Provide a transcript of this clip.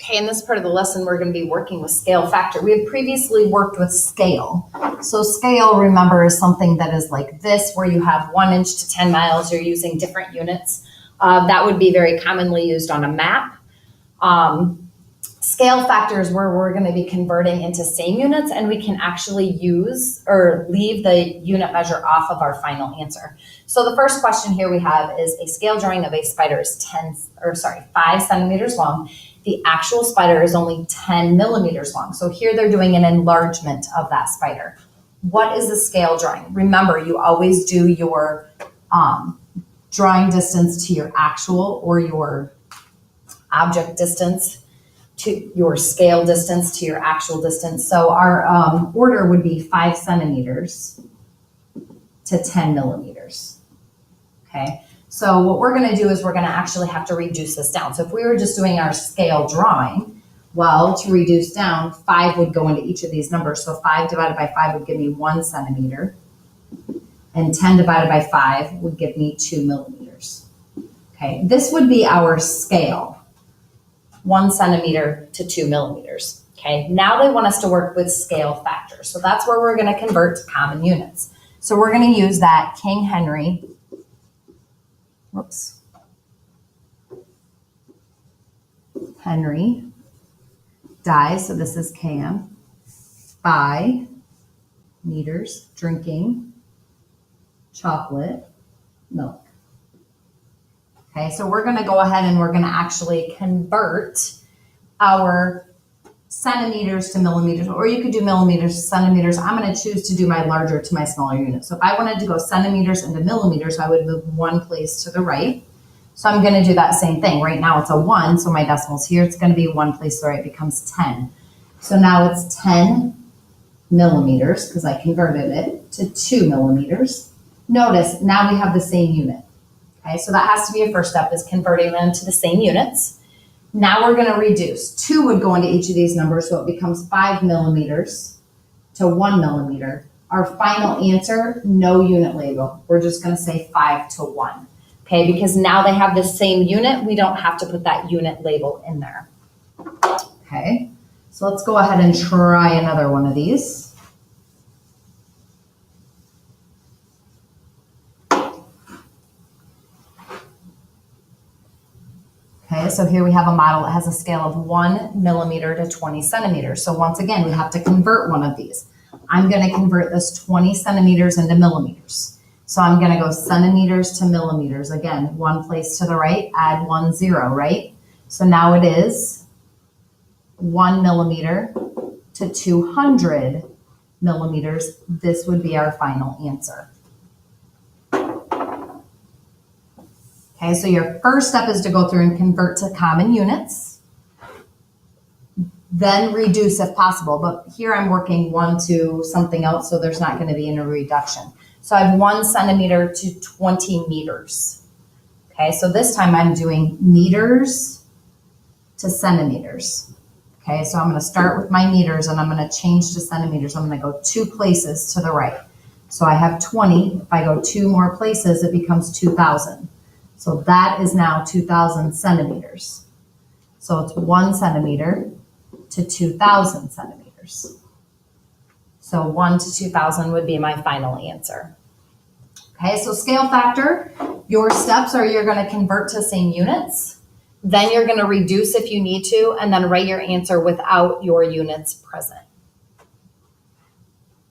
Okay, in this part of the lesson, we're going to be working with scale factor. We had previously worked with scale. So scale, remember, is something that is like this, where you have 1 inch to 10 miles. You're using different units. That would be very commonly used on a map. Scale factor is where we're going to be converting into same units, and we can actually use or leave the unit measure off of our final answer. So the first question here we have is a scale drawing of a spider is 5 centimeters long. The actual spider is only 10 millimeters long. So here they're doing an enlargement of that spider. What is the scale drawing? Remember, you always do your drawing distance to your actual or your object distance to your scale distance to your actual distance. So our order would be 5 centimeters to 10 millimeters. Okay. So what we're going to do is we're going to actually have to reduce this down. So if we were just doing our scale drawing, well, to reduce down, 5 would go into each of these numbers. So 5 divided by 5 would give me 1 centimeter, and 10 divided by 5 would give me 2 millimeters. Okay, this would be our scale, 1 centimeter to 2 millimeters. Okay, now they want us to work with scale factor. So that's where we're going to convert to common units. So we're going to use that King Henry die, so this is km, by meters, drinking chocolate milk. Okay, so we're going to go ahead and we're going to actually convert our centimeters to millimeters, or you could do millimeters to centimeters. I'm going to choose to do my larger to my smaller unit. So if I wanted to go centimeters into millimeters, I would move 1 place to the right. So I'm going to do that same thing. Right now it's a 1, so my decimal's here. It's going to be 1 place to the right, becomes 10. So now it's 10 millimeters, because I converted it to 2 millimeters. Notice, now we have the same unit. Okay, so that has to be a first step, is converting them to the same units. Now we're going to reduce. 2 would go into each of these numbers, so it becomes 5 millimeters to 1 millimeter. Our final answer, no unit label. We're just going to say 5 to 1. Okay, because now they have the same unit, we don't have to put that unit label in there. Okay, so let's go ahead and try another one of these. Okay, so here we have a model that has a scale of 1 millimeter to 20 centimeters. So once again, we have to convert one of these. I'm going to convert this 20 centimeters into millimeters. So I'm going to go centimeters to millimeters. Again, 1 place to the right, add 1 0, right? So now it is 1 millimeter to 200 millimeters. This would be our final answer. Okay, so your first step is to go through and convert to common units, then reduce if possible. But here I'm working 1 to something else, so there's not going to be any reduction. So I have 1 centimeter to 20 meters. Okay, so this time I'm doing meters to centimeters. Okay, so I'm going to start with my meters and I'm going to change to centimeters. I'm going to go 2 places to the right. So I have 20. If I go 2 more places, it becomes 2,000. So that is now 2,000 centimeters. So it's 1 centimeter to 2,000 centimeters. So 1 to 2,000 would be my final answer. Okay, so scale factor, your steps are you're going to convert to same units, then you're going to reduce if you need to, and then write your answer without your units present.